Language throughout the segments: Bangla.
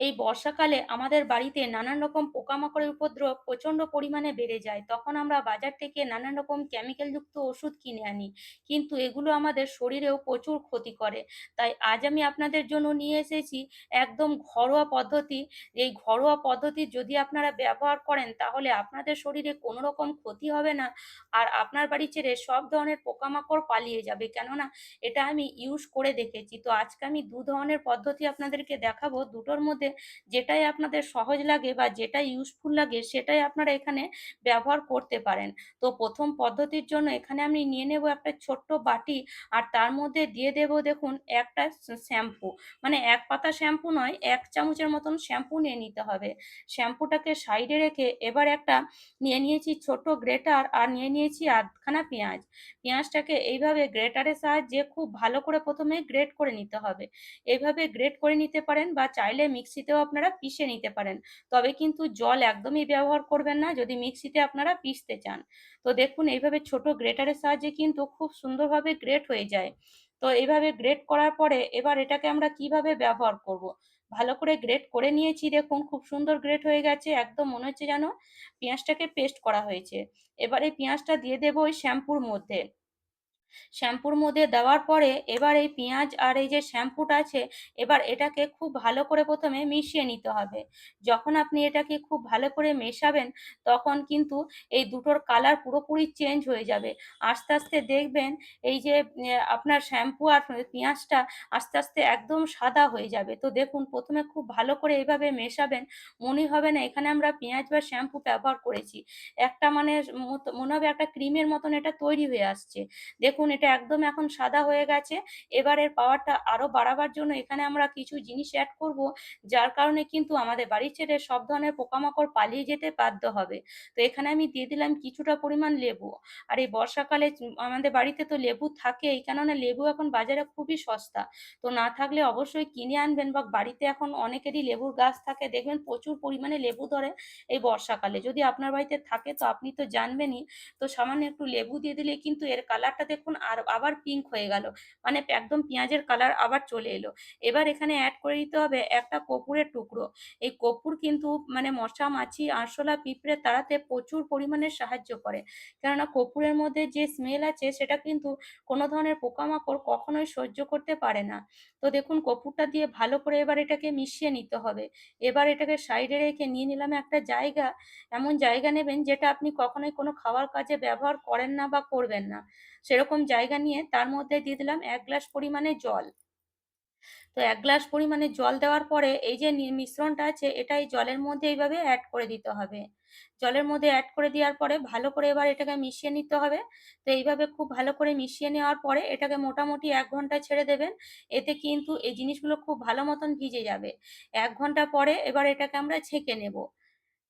এই বর্ষাকালে আমাদের বাড়িতে নানান রকম পোকামাকড়ের উপদ্রব প্রচণ্ড পরিমাণে বেড়ে যায়। তখন আমরা বাজার থেকে নানান রকম কেমিক্যালযুক্ত ওষুধ কিনে আনি। কিন্তু এগুলো আমাদের শরীরেও প্রচুর ক্ষতি করে। তাই আজ আমি আপনাদের জন্য নিয়ে এসেছি একদম ঘরোয়া পদ্ধতি। এই ঘরোয়া পদ্ধতি যদি আপনারা ব্যবহার করেন তাহলে আপনাদের শরীরে কোনো রকম ক্ষতি হবে না। আর আপনার বাড়ি ছেড়ে সব ধরনের পোকামাকড় পালিয়ে যাবে। কেননা এটা আমি ইউজ করে দেখেছি। তো আজকে আমি ২ ধরনের পদ্ধতি আপনাদেরকে দেখাবো। দুটোর মধ্যে যেটাই আপনাদের সহজ লাগে বা যেটা ইউজফুল লাগে সেটাই আপনারা এখানে ব্যবহার করতে পারেন। তো ১ম পদ্ধতির জন্য এখানে আমি নিয়ে নেব একটা ছোট্ট বাটি, আর তার মধ্যে দিয়ে দেব দেখুন একটা শ্যাম্পু। মানে ১ পাতা শ্যাম্পু নয়, ১ চামচের মতন শ্যাম্পু নিয়ে নিতে হবে। শ্যাম্পুটাকে সাইডে রেখে এবার একটা নিয়ে নিয়েছি ছোট গ্রেটার, আর নিয়ে নিয়েছি আধখানা পেঁয়াজ। পেঁয়াজটাকে এইভাবে গ্রেটারের সাহায্যে খুব ভালো করে ১ম এ গ্রেট করে নিতে হবে। এভাবে গ্রেট করে নিতে পারেন বা চাইলে মিক্সিতেও আপনারা পিষে নিতে পারেন। তবে কিন্তু জল একদমই ব্যবহার করবেন না যদি মিক্সিতে আপনারা পিষতে চান। তো দেখুন এইভাবে ছোট গ্রেটারের সাহায্যে কিন্তু খুব সুন্দরভাবে গ্রেট হয়ে যায়। তো এইভাবে গ্রেট করার পরে এবার এটাকে আমরা কিভাবে ব্যবহার করব? ভালো করে গ্রেট করে নিয়েছি, দেখুন খুব সুন্দর গ্রেট হয়ে গেছে। একদম মনে হচ্ছে যেন পেঁয়াজটাকে পেস্ট করা হয়েছে। এবার এই পেঁয়াজটা দিয়ে দেব ওই শ্যাম্পুর মধ্যে। শ্যাম্পুর মধ্যে দেওয়ার পরে এবার এই পেঁয়াজ আর এই যে শ্যাম্পুটা আছে, এবার এটাকে খুব ভালো করে ১ম এ মিশিয়ে নিতে হবে। যখন আপনি এটাকে খুব ভালো করে মেশাবেন তখন কিন্তু এই দুটোর কালার পুরোপুরি চেঞ্জ হয়ে যাবে। আস্তে, আস্তে দেখবেন এই যে আপনার শ্যাম্পু আর পেঁয়াজটা আস্তে, আস্তে একদম সাদা হয়ে যাবে। তো দেখুন ১ম এ খুব ভালো করে এভাবে মেশাবেন। মনেই হবে না এখানে আমরা পেঁয়াজ বা শ্যাম্পু ব্যবহার করেছি। একটা মানে মনে হবে একটা ক্রিমের মতন এটা তৈরি হয়ে আসছে। দেখুন এটা একদম এখন সাদা হয়ে গেছে। এবার এর পাওয়ারটা আরো বাড়াবার জন্য এখানে আমরা কিছু জিনিস এড করব, যার কারণে কিন্তু আমাদের বাড়ি ছেড়ে সব ধরনের পোকামাকড় পালিয়ে যেতে বাধ্য হবে। তো এখানে আমি দিয়ে দিলাম কিছুটা পরিমাণ লেবু। আর এই বর্ষাকালে আমাদের বাড়িতে তো লেবু থাকেই, কেননা লেবু এখন বাজারে খুবই সস্তা। তো না থাকলে অবশ্যই কিনে আনবেন, বা বাড়িতে এখন অনেকেরই লেবুর গাছ থাকে, দেখবেন প্রচুর পরিমাণে লেবু ধরে এই বর্ষাকালে। যদি আপনার বাড়িতে থাকে তো আপনি তো জানবেনই। তো সামান্য একটু লেবু দিয়ে দিলে কিন্তু এর কালারটা দেখুন আর আবার পিঙ্ক হয়ে গেল। মানে একদম পেঁয়াজের কালার আবার চলে এলো। এবার এখানে এড করে দিতে হবে একটা কর্পূরের টুকরো। এই কর্পূর কিন্তু মানে মশা, মাছি, আরশোলা, পিঁপড়ে তাড়াতে প্রচুর পরিমাণে সাহায্য করে। কেননা কর্পূরের মধ্যে যে স্মেল আছে সেটা কিন্তু কোনো ধরনের পোকামাকড় কখনোই সহ্য করতে পারে না। তো দেখুন কর্পূরটা দিয়ে ভালো করে এবার এটাকে মিশিয়ে নিতে হবে। এবার এটাকে সাইডে রেখে নিয়ে নিলাম একটা জায়গা। এমন জায়গা নেবেন যেটা আপনি কখনোই কোনো খাওয়ার কাজে ব্যবহার করেন না বা করবেন না। সেরকম জায়গা নিয়ে তার মধ্যে দিয়ে দিলাম ১ গ্লাস পরিমাণে জল। তো ১ গ্লাস পরিমাণে জল দেওয়ার পরে এই যে মিশ্রণটা আছে এটা এই জলের মধ্যে এইভাবে এড করে দিতে হবে। জলের মধ্যে এড করে দেওয়ার পরে ভালো করে এবার এটাকে মিশিয়ে নিতে হবে। তো এইভাবে খুব ভালো করে মিশিয়ে নেওয়ার পরে এটাকে মোটামুটি ১ ঘন্টা ছেড়ে দেবেন। এতে কিন্তু এই জিনিসগুলো খুব ভালো মতন ভিজে যাবে। ১ ঘন্টা পরে এবার এটাকে আমরা ছেঁকে নেব।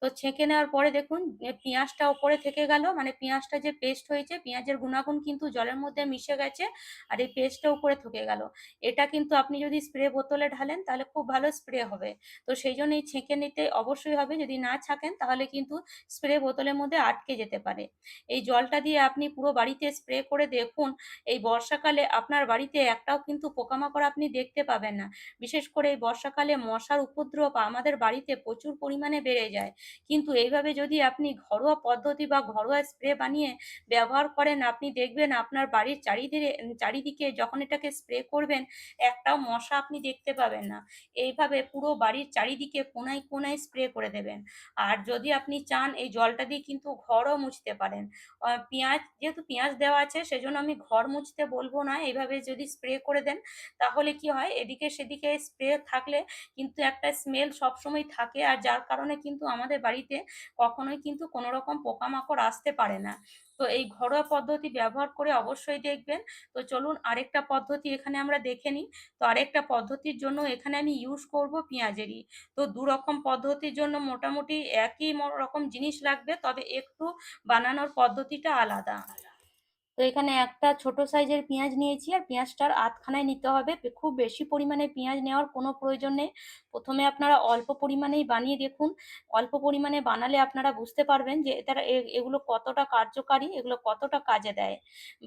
তো ছেঁকে নেওয়ার পরে দেখুন পেঁয়াজটা ওপরে থেকে গেল, মানে পেঁয়াজটা যে পেস্ট হয়েছে পেঁয়াজের গুণাগুণ কিন্তু জলের মধ্যে মিশে গেছে, আর এই পেস্টটা উপরে থেকে গেল। এটা কিন্তু আপনি যদি স্প্রে বোতলে ঢালেন তাহলে খুব ভালো স্প্রে হবে। তো সেই জন্য এই ছেঁকে নিতে অবশ্যই হবে, যদি না ছাঁকেন তাহলে কিন্তু স্প্রে বোতলের মধ্যে আটকে যেতে পারে। এই জলটা দিয়ে আপনি পুরো বাড়িতে স্প্রে করে দেখুন, এই বর্ষাকালে আপনার বাড়িতে একটাও কিন্তু পোকামাকড় আপনি দেখতে পাবেন না। বিশেষ করে এই বর্ষাকালে মশার উপদ্রব আমাদের বাড়িতে প্রচুর পরিমাণে বেড়ে যায়। কিন্তু এইভাবে যদি আপনি ঘরোয়া পদ্ধতি বা ঘরোয়া স্প্রে বানিয়ে ব্যবহার করেন, আপনি দেখবেন আপনার বাড়ির চারিদিকে যখন এটাকে স্প্রে করবেন একটাও মশা আপনি দেখতে পাবেন না। এইভাবে পুরো বাড়ির চারিদিকে কোণায় কোণায় স্প্রে করে দেবেন। আর যদি আপনি চান এই জলটা দিয়ে কিন্তু ঘরও মুছতে পারেন। যেহেতু পেঁয়াজ দেওয়া আছে সেজন্য আমি ঘর মুছতে বলব না। এভাবে যদি স্প্রে করে দেন তাহলে কি হয়, এদিকে সেদিকে স্প্রে থাকলে কিন্তু একটা স্মেল সবসময় থাকে, আর যার কারণে কিন্তু আমাদের বাড়িতে কখনোই কিন্তু কোনো রকম পোকামাকড় আসতে পারে না। তো এই ঘরোয়া পদ্ধতি ব্যবহার করে অবশ্যই দেখবেন। তো চলুন আরেকটা পদ্ধতি এখানে আমরা দেখে নিই। তো আরেকটা পদ্ধতির জন্য এখানে আমি ইউজ করব পেঁয়াজেরই। তো ২ রকম পদ্ধতির জন্য মোটামুটি একই রকম জিনিস লাগবে, তবে একটু বানানোর পদ্ধতিটা আলাদা। তো এখানে একটা ছোট সাইজের পেঁয়াজ নিয়েছি, আর পেঁয়াজটার আধখানায় নিতে হবে। খুব বেশি পরিমাণে পেঁয়াজ নেওয়ার কোনো প্রয়োজন নেই। প্রথমে আপনারা অল্প পরিমাণেই বানিয়ে দেখুন। অল্প পরিমাণে বানালে আপনারা বুঝতে পারবেন যে এগুলো কতটা কার্যকারী, এগুলো কতটা কাজে দেয়।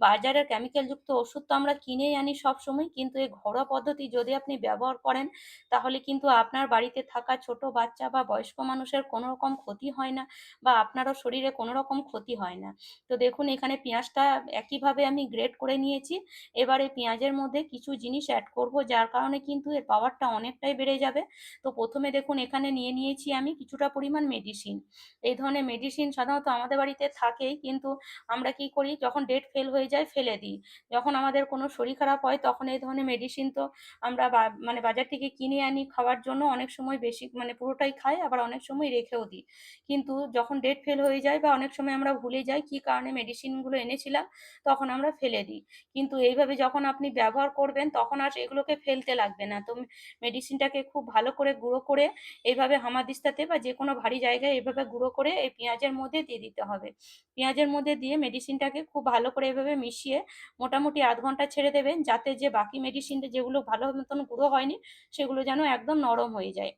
বাজারের কেমিক্যালযুক্ত ওষুধ তো আমরা কিনেই আনি সবসময়, কিন্তু এই ঘরোয়া পদ্ধতি যদি আপনি ব্যবহার করেন তাহলে কিন্তু আপনার বাড়িতে থাকা ছোট বাচ্চা বা বয়স্ক মানুষের কোনো রকম ক্ষতি হয় না, বা আপনারও শরীরে কোনো রকম ক্ষতি হয় না। তো দেখুন এখানে পেঁয়াজটা একইভাবে আমি গ্রেট করে নিয়েছি। এবার এই পেঁয়াজের মধ্যে কিছু জিনিস অ্যাড করব, যার কারণে কিন্তু এর পাওয়ারটা অনেকটাই বেড়ে যাবে। তো প্রথমে দেখুন এখানে নিয়ে নিয়েছি আমি কিছুটা পরিমাণ মেডিসিন। এই ধরনের মেডিসিন সাধারণত আমাদের বাড়িতে থাকেই, কিন্তু আমরা কি করি, যখন ডেট ফেল হয়ে যায় ফেলে দিই। যখন আমাদের কোনো শরীর খারাপ হয় তখন এই ধরনের মেডিসিন তো আমরা মানে বাজার থেকে কিনে আনি খাওয়ার জন্য, অনেক সময় বেশি মানে পুরোটাই খাই, আবার অনেক সময় রেখেও দিই। কিন্তু যখন ডেট ফেল হয়ে যায় বা অনেক সময় আমরা ভুলে যাই কি কারণে মেডিসিনগুলো এনেছিলাম, তখন আমরা ফেলে দিই। কিন্তু এইভাবে যখন আপনি ব্যবহার করবেন তখন আর এগুলোকে ফেলতে লাগবে না। তো মেডিসিনটাকে খুব ভালো করে গুঁড়ো করে এইভাবে হামানদিস্তাতে বা যে কোনো ভারী জায়গায় এভাবে গুঁড়ো করে এই পেঁয়াজের মধ্যে দিয়ে দিতে হবে। পেঁয়াজের মধ্যে দিয়ে মেডিসিনটাকে খুব ভালো করে এভাবে মিশিয়ে মোটামুটি আধ ঘন্টা ছেড়ে দেবেন, যাতে যে বাকি মেডিসিনটা যেগুলো ভালো মতন গুঁড়ো হয়নি সেগুলো যেন একদম নরম হয়ে যায়।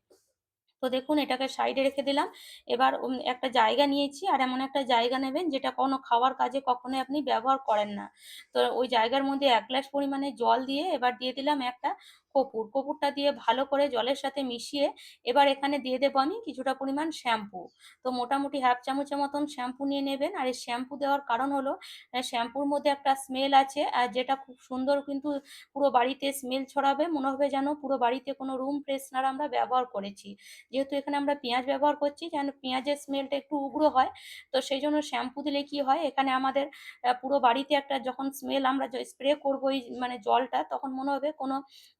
তো দেখুন এটাকে সাইডে রেখে দিলাম। এবার একটা জায়গা নিয়েছি, আর এমন একটা জায়গা নেবেন যেটা কোনো খাওয়ার কাজে কখনোই আপনি ব্যবহার করেন না। তো ওই জায়গার মধ্যে 1 গ্লাস পরিমাণে জল দিয়ে এবার দিয়ে দিলাম একটা কপুর। কপুরটা দিয়ে ভালো করে জলের সাথে মিশিয়ে এবার এখানে দিয়ে দেবো আমি কিছুটা পরিমাণ শ্যাম্পু। তো মোটামুটি হাফ চামচের মতন শ্যাম্পু নিয়ে নেবেন। আর এই শ্যাম্পু দেওয়ার কারণ হলো শ্যাম্পুর মধ্যে একটা স্মেল আছে, আর যেটা খুব সুন্দর কিন্তু পুরো বাড়িতে স্মেল ছড়াবে। মনে হবে যেন পুরো বাড়িতে কোনো রুম ফ্রেশনার আমরা ব্যবহার করেছি। যেহেতু এখানে আমরা পেঁয়াজ ব্যবহার করছি, যেন পেঁয়াজের স্মেলটা একটু উগ্র হয়। তো সেই জন্য শ্যাম্পু দিলে কি হয়, এখানে আমাদের পুরো বাড়িতে একটা যখন স্মেল আমরা স্প্রে করবো এই মানে জলটা, তখন মনে হবে কোনো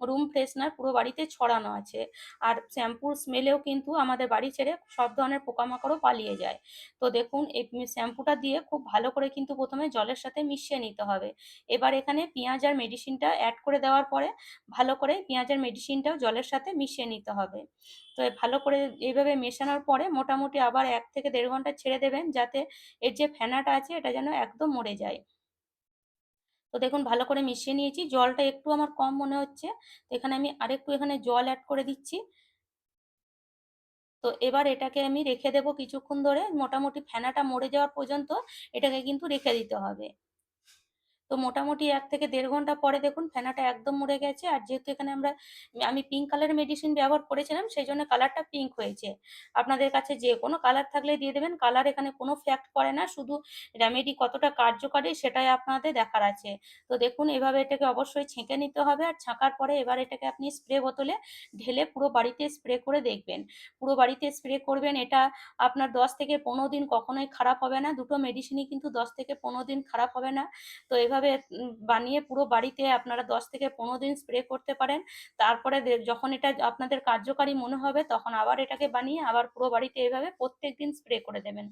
রুম ফ্রেশনার পুরো বাড়িতে ছড়ানো আছে। আর শ্যাম্পুর স্মেলেও কিন্তু আমাদের বাড়ি ছেড়ে সব ধরনের পোকামাকড়ও পালিয়ে যায়। তো দেখুন এই শ্যাম্পুটা দিয়ে খুব ভালো করে কিন্তু প্রথমে জলের সাথে মিশিয়ে নিতে হবে। এবার এখানে পেঁয়াজ আর মেডিসিনটা অ্যাড করে দেওয়ার পরে ভালো করে পেঁয়াজের মেডিসিনটাও জলের সাথে মিশিয়ে নিতে হবে। তো ভালো করে এইভাবে মেশানোর পরে মোটামুটি আবার 1 থেকে 1.5 ঘন্টা ছেড়ে দেবেন, যাতে এর যে ফেনাটা আছে এটা যেন একদম মরে যায়। তো দেখুন ভালো করে মিশিয়ে নিয়েছি, জলটা একটু আমার কম মনে হচ্ছে, তো এখানে আমি আরেকটু এখানে জল অ্যাড করে দিচ্ছি। তো এবার এটাকে আমি রেখে দেবো কিছুক্ষণ ধরে, মোটামুটি ফেনাটা মরে যাওয়ার পর্যন্ত এটাকে কিন্তু রেখে দিতে হবে। তো মোটামুটি 1 থেকে 1.5 ঘন্টা পরে দেখুন ফেনাটা একদম মরে গেছে। আর যেহেতু এখানে আমি পিঙ্ক কালারের মেডিসিন ব্যবহার করেছিলাম, সেই জন্য কালারটা পিঙ্ক হয়েছে। আপনাদের কাছে যে কোনো কালার থাকলে দিয়ে দেবেন, কালার এখানে কোনো ফ্যাক্ট করে না, শুধু রেমেডি কতটা কার্যকারী সেটাই আপনাদের দেখার আছে। তো দেখুন এভাবে এটাকে অবশ্যই ছেঁকে নিতে হবে, আর ছাঁকার পরে এবার এটাকে আপনি স্প্রে বোতলে ঢেলে পুরো বাড়িতে স্প্রে করে দেখবেন। পুরো বাড়িতে স্প্রে করবেন, এটা আপনার 10 থেকে 15 দিন কখনোই খারাপ হবে না। দুটো মেডিসিনই কিন্তু 10 থেকে 15 দিন খারাপ হবে না। তো এভাবে বানিয়ে পুরো বাড়িতে আপনারা 10 থেকে 15 দিন স্প্রে করতে পারেন। তারপরে যখন এটা আপনাদের কার্যকারী মনে হবে তখন আবার এটাকে বানিয়ে আবার পুরো বাড়িতে এভাবে প্রত্যেকদিন স্প্রে করে দেবেন।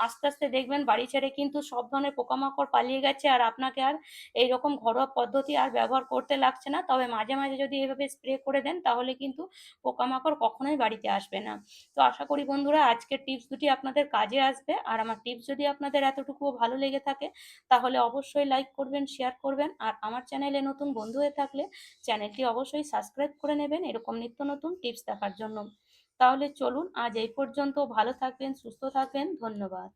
আস্তে আস্তে দেখবেন বাড়ি ছেড়ে কিন্তু সব ধরনের পোকামাকড় পালিয়ে গেছে, আর আপনাকে আর এইরকম ঘরোয়া পদ্ধতি আর ব্যবহার করতে লাগছে না। তবে মাঝে মাঝে যদি এভাবে স্প্রে করে দেন তাহলে কিন্তু পোকামাকড় কখনোই বাড়িতে আসবে না। তো আশা করি বন্ধুরা আজকের টিপস দুটি আপনাদের কাজে আসবে। আর আমার টিপস যদি আপনাদের এতটুকুও ভালো লেগে থাকে তাহলে অবশ্যই লাইক করবেন, শেয়ার করবেন, আর আমার চ্যানেলে নতুন বন্ধু হয়ে থাকলে চ্যানেলটি অবশ্যই সাবস্ক্রাইব করে নেবেন এরকম নিত্য নতুন টিপস দেখার জন্য। তাহলে চলুন আজ এই পর্যন্ত, ভালো থাকবেন, সুস্থ থাকবেন, ধন্যবাদ।